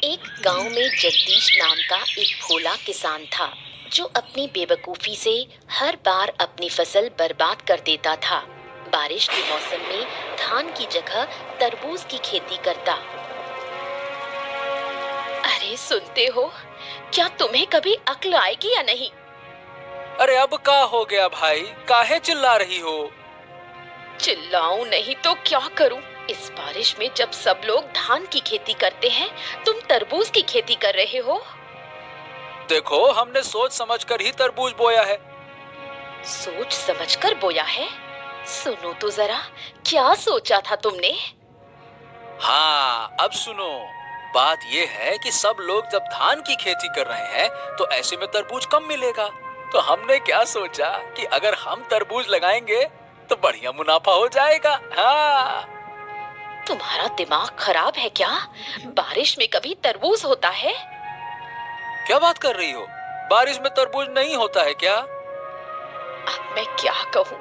एक गांव में जगदीश नाम का एक भोला किसान था जो अपनी बेवकूफी से हर बार अपनी फसल बर्बाद कर देता था। बारिश के मौसम में धान की जगह तरबूज की खेती करता। अरे सुनते हो, क्या तुम्हें कभी अक्ल आएगी या नहीं? अरे अब का हो गया भाई, काहे चिल्ला रही हो? चिल्लाऊं नहीं तो क्या करूं? इस बारिश में जब सब लोग धान की खेती करते हैं, तुम तरबूज की खेती कर रहे हो। देखो, हमने सोच समझकर ही तरबूज बोया है। सोच समझकर बोया है? सुनो तो जरा, क्या सोचा था तुमने? हाँ, अब सुनो। बात ये है कि सब लोग जब धान की खेती कर रहे हैं तो ऐसे में तरबूज कम मिलेगा। तो हमने क्या सोचा कि अगर हम तरबूज लगाएंगे तो बढ़िया मुनाफा हो जाएगा। हाँ। तुम्हारा दिमाग खराब है क्या? बारिश में कभी तरबूज होता है? क्या बात कर रही हो? बारिश में तरबूज नहीं होता है क्या? अब मैं क्या कहूँ,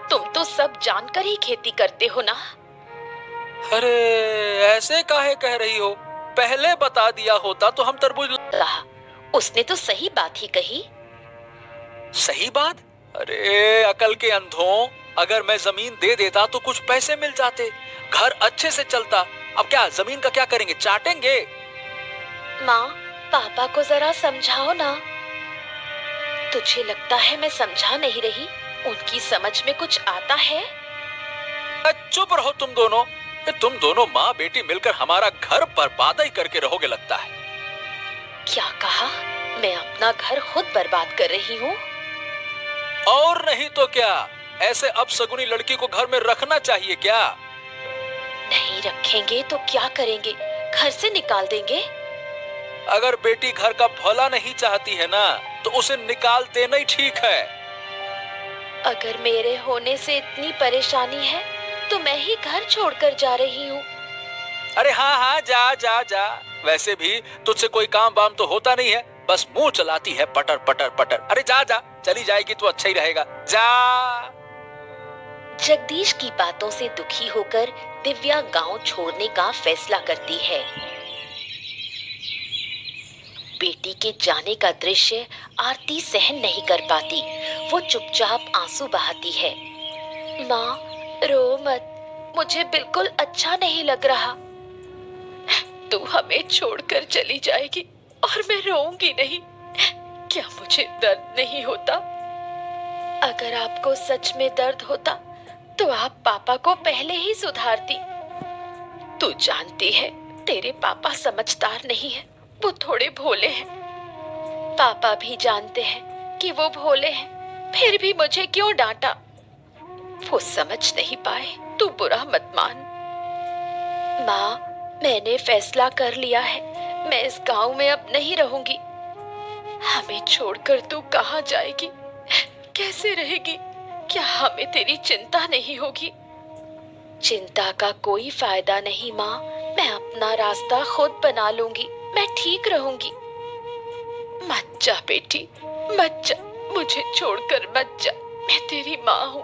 तुम तो सब जानकर ही खेती करते हो ना। अरे ऐसे काहे कह रही हो? पहले बता दिया होता तो हम तरबूज। उसने तो सही बात ही कही। सही बात? अरे अकल के अंधों, अगर मैं जमीन दे देता तो कुछ पैसे मिल जाते, घर अच्छे से चलता। अब क्या जमीन का क्या करेंगे, चाटेंगे? माँ, पापा को जरा समझाओ ना। तुझे लगता है मैं समझा नहीं रही? उनकी समझ में कुछ आता है? चुप रहो तुम दोनों। तुम दोनों माँ बेटी मिलकर हमारा घर बर्बाद ही करके रहोगे लगता है। क्या कहा? मैं अपना घर खुद बर्बाद कर रही हूँ? और नहीं तो क्या, ऐसे अपशगुनी लड़की को घर में रखना चाहिए क्या? नहीं रखेंगे तो क्या करेंगे? घर से निकाल देंगे? अगर बेटी घर का भला नहीं चाहती है ना तो उसे निकाल देना ही ठीक है। अगर मेरे होने से इतनी परेशानी है तो मैं ही घर छोड़कर जा रही हूँ। अरे हाँ हाँ, जा जा जा। वैसे भी तुझसे कोई काम वाम तो होता नहीं है, बस मुंह चलाती है पटर पटर पटर। अरे जा जा, चली जाएगी तो अच्छा ही रहेगा, जा। जगदीश की बातों से दुखी होकर दिव्या गांव छोड़ने का फैसला करती है। बेटी के जाने का दृश्य आरती सहन नहीं कर पाती। वो चुपचाप आंसू बहाती है। माँ, रो मत, मुझे बिल्कुल अच्छा नहीं लग रहा। तू हमें छोड़कर चली जाएगी और मैं रोऊंगी नहीं। क्या मुझे दर्द नहीं होता? अगर आपको सच में दर्द होता तो आप पापा को पहले ही सुधारती। तू जानती है, तेरे पापा समझदार नहीं है, वो थोड़े भोले हैं। पापा भी जानते हैं कि वो भोले हैं, फिर भी मुझे क्यों डांटा? वो समझ नहीं पाए, तू बुरा मत मान। माँ, मैंने फैसला कर लिया है, मैं इस गांव में अब नहीं रहूंगी। हमें छोड़कर तू कहाँ जाएगी? कैसे रहेगी? क्या हमें तेरी चिंता नहीं होगी? चिंता का कोई फायदा नहीं माँ, मैं अपना रास्ता खुद बना लूंगी, मैं ठीक रहूंगी। मत जा बेटी, मत जा, मुझे छोड़कर मत जा, मैं तेरी माँ हूँ।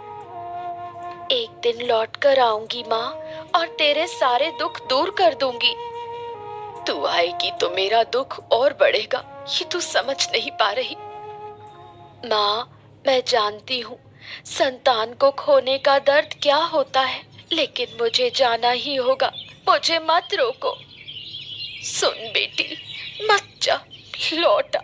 एक दिन लौट कर आऊंगी माँ, और तेरे सारे दुख दूर कर दूंगी। तू आएगी तो मेरा दुख और बढ़ेगा, ये तू समझ नहीं पा रही। माँ, मैं जानती हूँ संतान को खोने का दर्द क्या होता है, लेकिन मुझे जाना ही होगा, मुझे मत रोको। सुन बेटी, मत जा, लौट आ।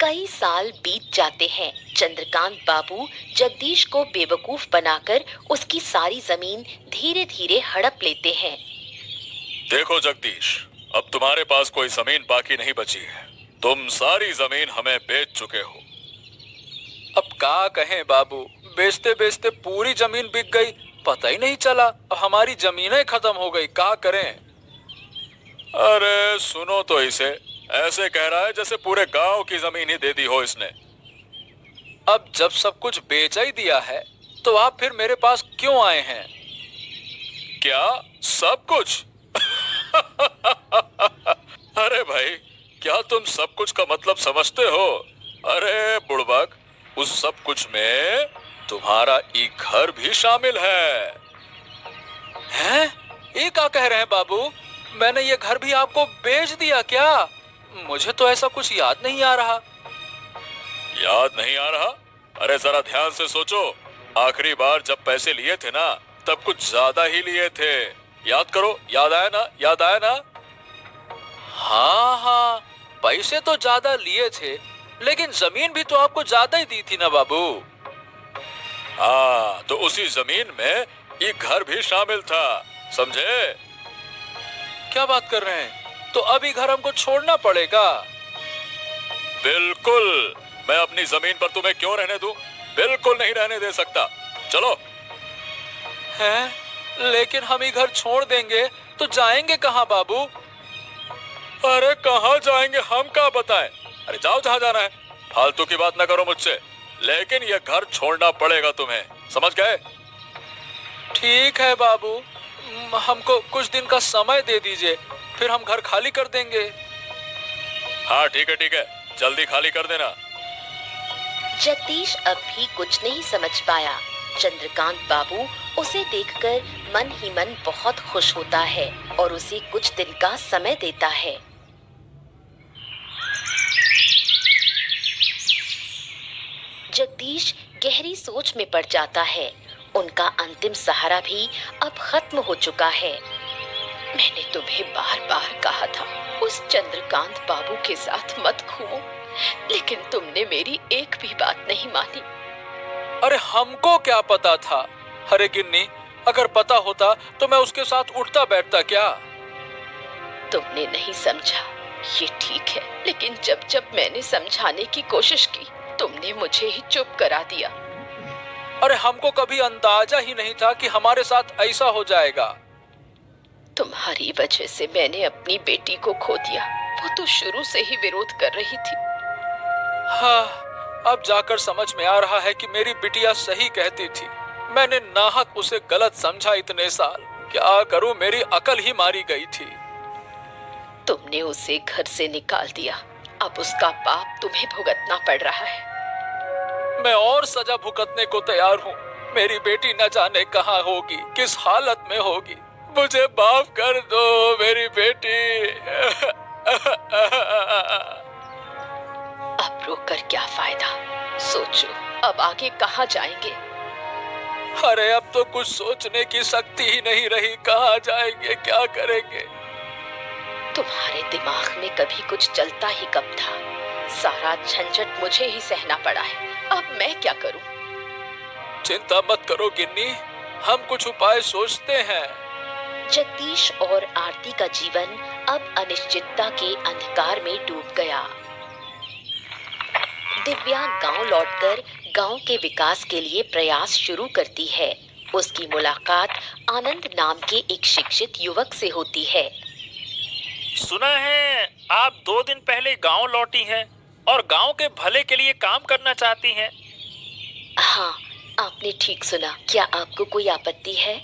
कई साल बीत जाते हैं। चंद्रकांत बाबू जगदीश को बेवकूफ बनाकर उसकी सारी जमीन धीरे धीरे हड़प लेते हैं। देखो जगदीश, अब तुम्हारे पास कोई जमीन बाकी नहीं बची है। तुम सारी जमीन हमें बेच चुके हो। अब क्या कहें बाबू, बेचते बेचते पूरी जमीन बिक गई, पता ही नहीं चला। अब हमारी जमीनें खत्म हो गई, क्या करें? अरे सुनो तो इसे, ऐसे कह रहा है जैसे पूरे गांव की जमीन ही दे दी हो इसने। अब जब सब कुछ बेच ही दिया है तो आप फिर मेरे पास क्यों आए हैं? क्या सब कुछ? अरे भाई, क्या तुम सब कुछ का मतलब समझते हो? अरे बुड़बक, उस सब कुछ में तुम्हारा एक घर भी शामिल है। हैं? ये क्या कह रहे हैं बाबू? मैंने ये घर भी आपको बेच दिया क्या? मुझे तो ऐसा कुछ याद नहीं आ रहा। याद नहीं आ रहा? अरे जरा ध्यान से सोचो। आखिरी बार जब पैसे लिए थे ना, तब कुछ ज्यादा ही लिए थे। याद करो, याद आया ना? याद आया ना? हाँ हाँ, पैसे तो ज्यादा लिए थे, लेकिन जमीन भी तो आपको ज्यादा ही दी थी ना बाबू। हाँ, तो उसी जमीन में एक घर भी शामिल था, समझे? क्या बात कर रहे हैं? तो अभी घर हमको छोड़ना पड़ेगा? बिल्कुल। मैं अपनी जमीन पर तुम्हें क्यों रहने दूं? बिल्कुल नहीं रहने दे सकता। चलो। हैं? लेकिन हम ही घर छोड़ देंगे तो जाएंगे कहाँ बाबू? अरे कहाँ जाएंगे हम क्या बताएं? अरे जाओ जहाँ जाना है। फालतू की बात ना करो मुझसे। लेकिन यह घर छोड़ना पड़ेगा तुम्हें, समझ गए? ठीक है बाबू, हमको कुछ दिन का समय दे दीजिए, फिर हम घर खाली कर देंगे। हाँ ठीक है, जल्दी खाली कर देना। जगदीश अब भी कुछ नहीं समझ पाया। चंद्रकांत बाबू उसे देखकर मन ही मन बहुत खुश होता है और उसे कुछ दिन का समय देता है। जगदीश गहरी सोच में पड़ जाता है। उनका अंतिम सहारा भी अब खत्म हो चुका है। मैंने तुम्हें बार बार कहा था उस चंद्रकांत बाबू के साथ मत घूमो, लेकिन तुमने मेरी एक भी बात नहीं मानी। अरे हमको क्या पता था? अरे गिन्नी, अगर पता होता तो मैं उसके साथ उठता बैठता क्या? तुमने नहीं समझा, ये ठीक है, लेकिन जब जब मैंने समझाने की कोशिश की, तुमने मुझे ही चुप करा दिया। अरे हमको कभी अंदाजा ही नहीं था कि हमारे साथ ऐसा हो जाएगा। तुम्हारी वजह से मैंने अपनी बेटी को खो दिया। वो तो शुरू से ही विरोध कर रही थी। हाँ, अब जाकर समझ में आ रहा है कि मेरी बिटिया सही कहती थी। मैंने नाहक उसे गलत समझा इतने साल। क्या करूं, मेरी अकल ही मारी गई थी। तुमने उसे घर से निकाल दिया, अब उसका पाप तुम्हें भुगतना पड़ रहा है। मैं और सजा भुगतने को तैयार हूँ। मेरी बेटी न जाने कहाँ होगी, किस हालत में होगी। मुझे माफ कर दो मेरी बेटी। अब रोक कर क्या फायदा? सोचो, अब आगे कहाँ जाएंगे? अरे अब तो कुछ सोचने की शक्ति ही नहीं रही। कहाँ जाएंगे, क्या करेंगे? तुम्हारे दिमाग में कभी कुछ चलता ही कब था? सारा झंझट मुझे ही सहना पड़ा है। अब मैं क्या करूं? चिंता मत करो गिन्नी, हम कुछ उपाय सोचते हैं। जगदीश और आरती का जीवन अब अनिश्चितता के अंधकार में डूब गया। दिव्या गांव लौटकर गांव के विकास के लिए प्रयास शुरू करती है। उसकी मुलाकात आनंद नाम के एक शिक्षित युवक से होती है। सुना है आप 2 दिन पहले गांव लौटी हैं और गांव के भले के लिए काम करना चाहती हैं। हाँ, आपने ठीक सुना। क्या आपको कोई आपत्ति है?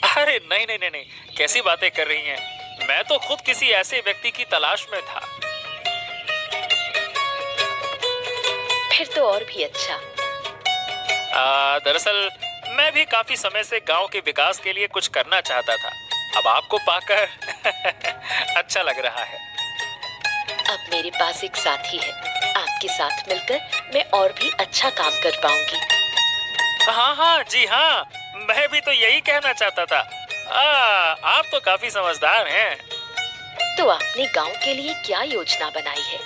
अरे नहीं नहीं नहीं नहीं, कैसी बातें कर रही हैं? मैं तो खुद किसी ऐसे व्यक्ति की तलाश में था। फिर तो और भी अच्छा। दरअसल मैं भी काफी समय से गांव के विकास के लिए कुछ करना चाहता था। अब आपको पाकर अच्छा लग रहा है। अब मेरे पास एक साथी है। आपके साथ मिलकर मैं और भी अच्छा काम कर पाऊंगी। हाँ हाँ जी हाँ, मैं भी तो यही कहना चाहता था। आप तो काफी समझदार हैं। तो आपने गांव के लिए क्या योजना बनाई है?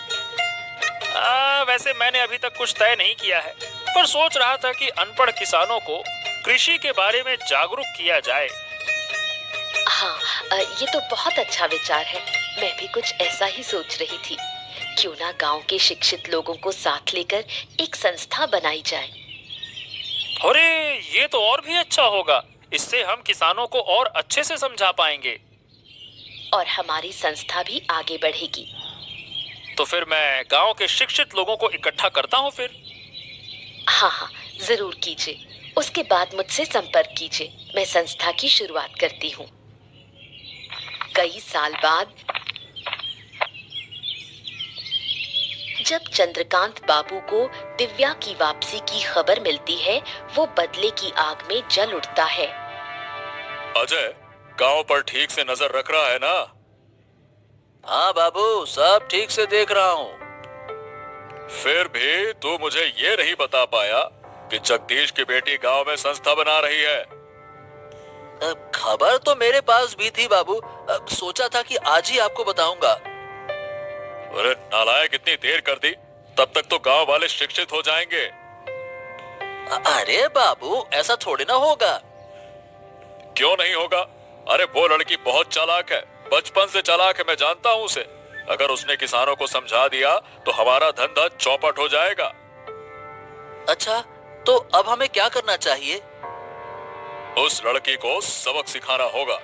वैसे मैंने अभी तक कुछ तय नहीं किया है, पर सोच रहा था कि अनपढ़ किसानों को कृषि के बारे में जागरूक किया जाए। हाँ, ये तो बहुत अच्छा विचार है। मैं भी कुछ ऐसा ही सोच रही थी। क्यों ना गांव के शिक्षित लोगों को साथ लेकर एक संस्था बनाई जाए। अरे ये तो और भी अच्छा होगा। इससे हम किसानों को और अच्छे से समझा पाएंगे। और हमारी संस्था भी आगे बढ़ेगी। तो फिर मैं गांव के शिक्षित लोगों को इकट्ठा करता हूँ फिर। हाँ हाँ, जरूर कीजिए। उसके बाद मुझसे संपर्क कीजिए। मैं संस्था की शुरुआत करती हूँ। कई साल बाद जब चंद्रकांत बाबू को दिव्या की वापसी की खबर मिलती है, वो बदले की आग में जल उठता है। अजय, गांव पर ठीक से नजर रख रहा है ना? हाँ बाबू, सब ठीक से देख रहा हूँ। फिर भी तू मुझे ये नहीं बता पाया कि जगदीश की बेटी गांव में संस्था बना रही है। खबर तो मेरे पास भी थी बाबू, सोचा था कि आज ही आपको बताऊंगा। अरे नालायक, इतनी देर कर दी, तब तक तो गांव वाले शिक्षित हो जाएंगे। अरे बाबू, ऐसा थोड़ी ना होगा। क्यों नहीं होगा? अरे वो लड़की बहुत चालाक है, बचपन से चालाक है, मैं जानता हूँ उसे। अगर उसने किसानों को समझा दिया तो हमारा धंधा चौपट हो जाएगा। अच्छा, तो अब हमें क्या करना चाहिए? उस लड़की को सबक सिखाना होगा।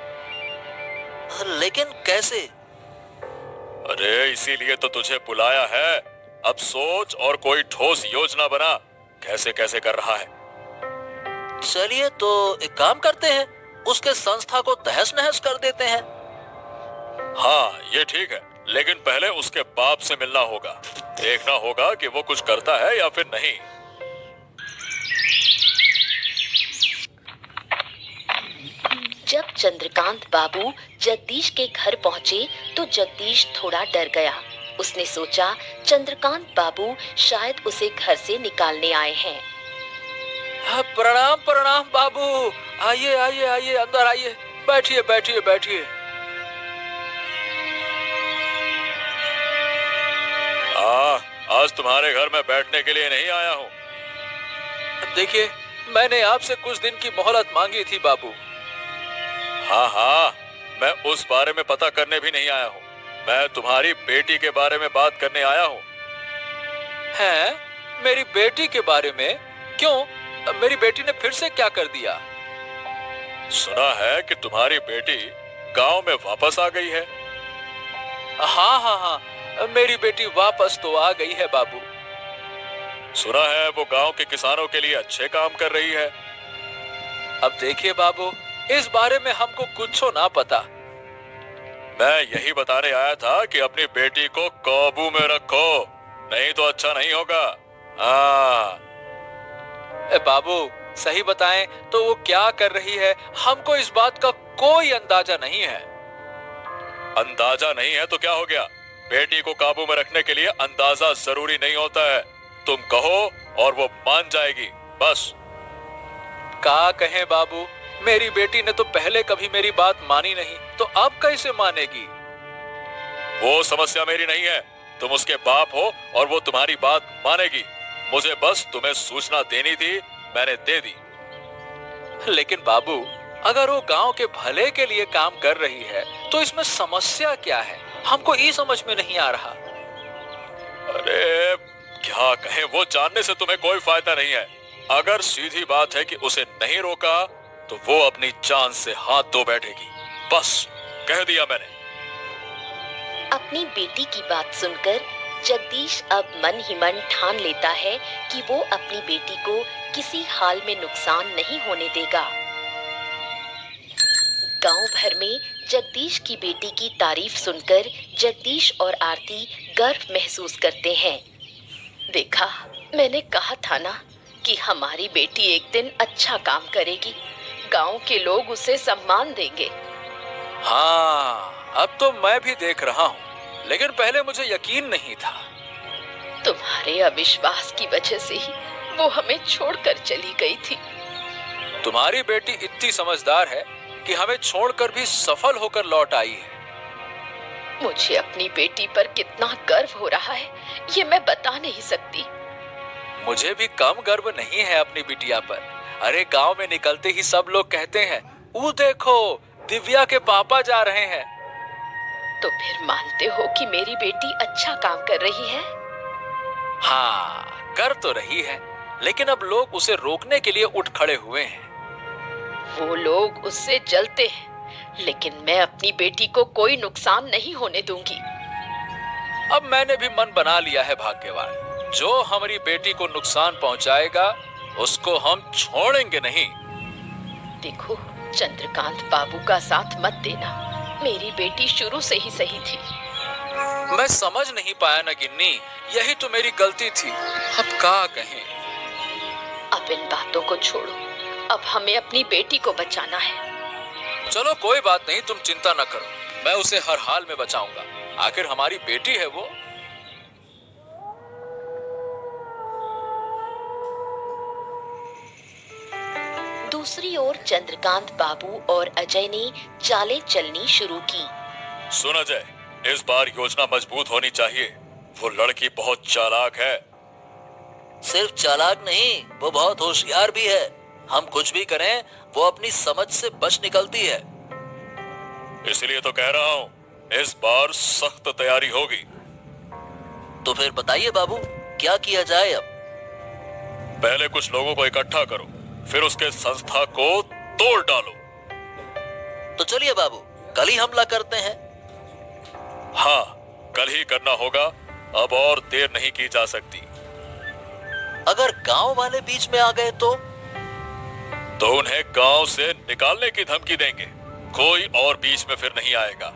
लेकिन कैसे? अरे इसीलिए तो तुझे बुलाया है। अब सोच और कोई ठोस योजना बना, कैसे कैसे कर रहा है। चलिए तो एक काम करते हैं, उसके संस्था को तहस नहस कर देते हैं। हाँ ये ठीक है, लेकिन पहले उसके बाप से मिलना होगा। देखना होगा कि वो कुछ करता है या फिर नहीं। जब चंद्रकांत बाबू जगदीश के घर पहुंचे तो जगदीश थोड़ा डर गया। उसने सोचा चंद्रकांत बाबू शायद उसे घर से निकालने आए हैं। प्रणाम प्रणाम बाबू, आइए आइए आइए, अंदर आइए, बैठिए बैठिए बैठिए। आज तुम्हारे घर में बैठने के लिए नहीं आया हूँ। देखिए, मैंने आपसे कुछ दिन की मोहलत मांगी थी बाबू। हाँ हाँ, मैं उस बारे में पता करने भी नहीं आया हूँ। मैं तुम्हारी बेटी के बारे में बात करने आया हूँ। हैं? मेरी बेटी के बारे में? क्यों? मेरी बेटी ने फिर से क्या कर दिया? सुना है कि तुम्हारी बेटी गांव में वापस आ गई है। हाँ हाँ हाँ, मेरी बेटी वापस तो आ गई है बाबू। सुना है वो गांव के किसानों के लिए अच्छे काम कर रही है। अब देखिए बाबू, इस बारे में हमको कुछ ना पता। मैं यही बताने आया था कि अपनी बेटी को काबू में रखो, नहीं तो अच्छा नहीं होगा। हाँ बाबू, सही बताएं तो वो क्या कर रही है, हमको इस बात का कोई अंदाजा नहीं है। अंदाजा नहीं है तो क्या हो गया? बेटी को काबू में रखने के लिए अंदाजा जरूरी नहीं होता है। तुम कहो और वो मान जाएगी, बस। क्या कहें बाबू, मेरी बेटी ने तो पहले कभी मेरी बात मानी नहीं, तो अब कैसे मानेगी? वो समस्या मेरी नहीं है, तुम उसके बाप हो और वो तुम्हारी बात मानेगी। मुझे बस तुम्हें सूचना देनी थी, मैंने दे दी। लेकिन बाबू, अगर वो गांव के भले के लिए काम कर रही है तो इसमें समस्या क्या है, हमको ये समझ में नहीं आ रहा। अरे क्या कहें, वो जानने से तुम्हें कोई फायदा नहीं है। अगर सीधी बात है कि उसे नहीं रोका तो वो अपनी जान से हाथ धो बैठेगी। बस कह दिया मैंने। अपनी बेटी की बात सुनकर जगदीश अब मन ही मन ठान लेता है कि वो अपनी बेटी को किसी हाल में नुकसान नहीं होने देगा। गांव भर में जगदीश की बेटी की तारीफ सुनकर जगदीश और आरती गर्व महसूस करते हैं। देखा, मैंने कहा था ना कि हमारी बेटी एक दिन अच्छा काम करेगी, गांव के लोग उसे सम्मान देंगे। हाँ, अब तो मैं भी देख रहा हूँ, लेकिन पहले मुझे यकीन नहीं था। तुम्हारे अविश्वास की वजह से ही वो हमें छोड़कर चली गई थी। तुम्हारी बेटी इतनी समझदार है कि हमें छोड़कर भी सफल होकर लौट आई है। मुझे अपनी बेटी पर कितना गर्व हो रहा है, ये मैं बता नहीं सकती। मुझे भी कम गर्व नहीं है अपनी बिटिया पर। अरे गांव में निकलते ही सब लोग कहते हैं, वो देखो दिव्या के पापा जा रहे हैं। तो फिर मानते हो कि मेरी बेटी अच्छा काम कर रही है? हाँ, कर तो रही है, लेकिन अब लोग उसे रोकने के लिए उठ खड़े हुए हैं। वो लोग उससे जलते हैं, लेकिन मैं अपनी बेटी को कोई नुकसान नहीं होने दूंगी। अब मैंने भी मन बना लिया है भाग्यवान, जो हमारी बेटी को नुकसान पहुंचाएगा उसको हम छोड़ेंगे नहीं। देखो, चंद्रकांत बाबू का साथ मत देना, मेरी बेटी शुरू से ही सही थी। मैं समझ नहीं पाया ना गिन्नी, यही तो मेरी गलती थी। अब क्या कहें? अब इन बातों को छोड़ो, अब हमें अपनी बेटी को बचाना है। चलो कोई बात नहीं, तुम चिंता न करो, मैं उसे हर हाल में बचाऊंगा। आखिर हमारी बेटी है वो। दूसरी ओर चंद्रकांत बाबू और अजय ने चालें चलनी शुरू की। सुन अजय, इस बार योजना मजबूत होनी चाहिए। वो लड़की बहुत चालाक है। सिर्फ चालाक नहीं, वो बहुत होशियार भी है। हम कुछ भी करें वो अपनी समझ से बच निकलती है। इसलिए तो कह रहा हूँ, इस बार सख्त तैयारी होगी। तो फिर बताइए बाबू, क्या किया जाए अब? पहले कुछ लोगों को इकट्ठा करो, फिर उसके संस्था को तोड़ डालो। तो चलिए बाबू, कल ही हमला करते हैं। हाँ, कल ही करना होगा, अब और देर नहीं की जा सकती। अगर गांव वाले बीच में आ गए तो उन्हें गांव से निकालने की धमकी देंगे। कोई और बीच में फिर नहीं आएगा।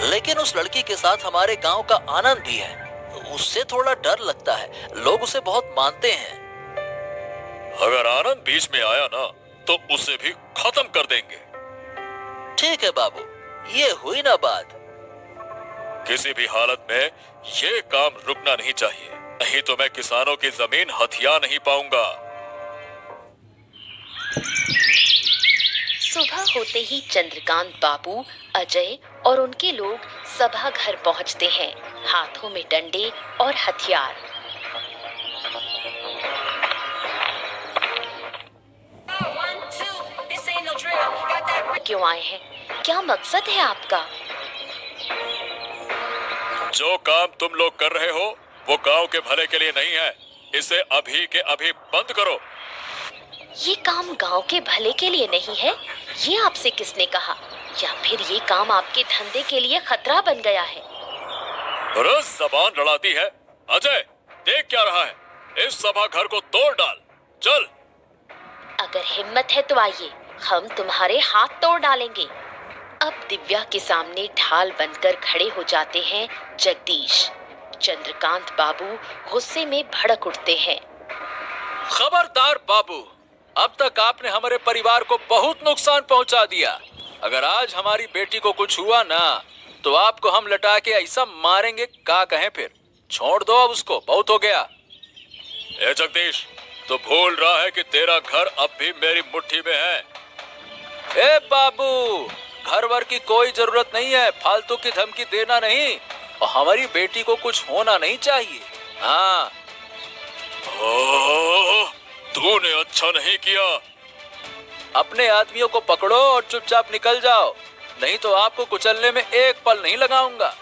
लेकिन उस लड़की के साथ हमारे गांव का आनंद भी है, उससे थोड़ा डर लगता है। लोग उसे बहुत मानते हैं। अगर आनंद बीच में आया ना, तो उसे भी खत्म कर देंगे। ठीक है बाबू, ये हुई ना बात। किसी भी हालत में ये काम रुकना नहीं चाहिए, नहीं तो मैं किसानों की जमीन हथिया नहीं पाऊंगा। सुबह होते ही चंद्रकांत बाबू, अजय और उनके लोग सभा घर पहुंचते हैं, हाथों में डंडे और हथियार। क्यों आए हैं? क्या मकसद है आपका? जो काम तुम लोग कर रहे हो वो गांव के भले के लिए नहीं है। इसे अभी के अभी बंद करो। ये काम गांव के भले के लिए नहीं है, ये आपसे किसने कहा? या फिर ये काम आपके धंधे के लिए खतरा बन गया है? रोज जबान लड़ाती है। अजय, देख क्या रहा है? इस सभा घर को तोड़ डाल, चल। अगर हिम्मत है तो आइए, हम तुम्हारे हाथ तोड़ डालेंगे। अब दिव्या के सामने ढाल बनकर खड़े हो जाते हैं जगदीश। चंद्रकांत बाबू गुस्से में भड़क उठते हैं। खबरदार बाबू, अब तक आपने हमारे परिवार को बहुत नुकसान पहुंचा दिया। अगर आज हमारी बेटी को कुछ हुआ ना, तो आपको हम लटा के ऐसा मारेंगे, क्या कहें फिर? छोड़ दो अब उसको, बहुत हो गया। ए जगदीश, तू भूल रहा है कि तेरा घर अब भी मेरी मुट्ठी में है। ए बाबू, घर वर की कोई जरूरत नहीं है, फालतू की धमकी देना नहीं। और हमारी बेटी को कुछ होना नहीं चाहिए। हाँ, तूने अच्छा नहीं किया। अपने आदमियों को पकड़ो और चुपचाप निकल जाओ, नहीं तो आपको कुचलने में एक पल नहीं लगाऊंगा।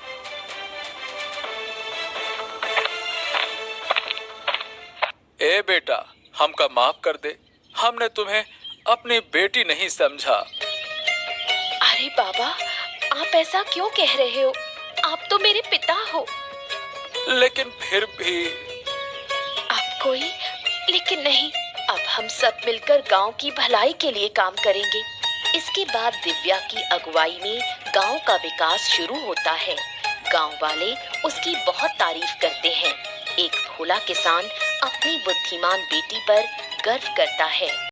ए बेटा, हमका माफ कर दे, हमने तुम्हें अपनी बेटी नहीं समझा। अरे बाबा, आप ऐसा क्यों कह रहे हो? आप तो मेरे पिता हो। लेकिन फिर भी आप कोई लेकिन नहीं, अब हम सब मिलकर गांव की भलाई के लिए काम करेंगे। इसके बाद दिव्या की अगुवाई में गांव का विकास शुरू होता है। गांव वाले उसकी बहुत तारीफ करते हैं। एक भोला किसान अपनी बुद्धिमान बेटी पर गर्व करता है।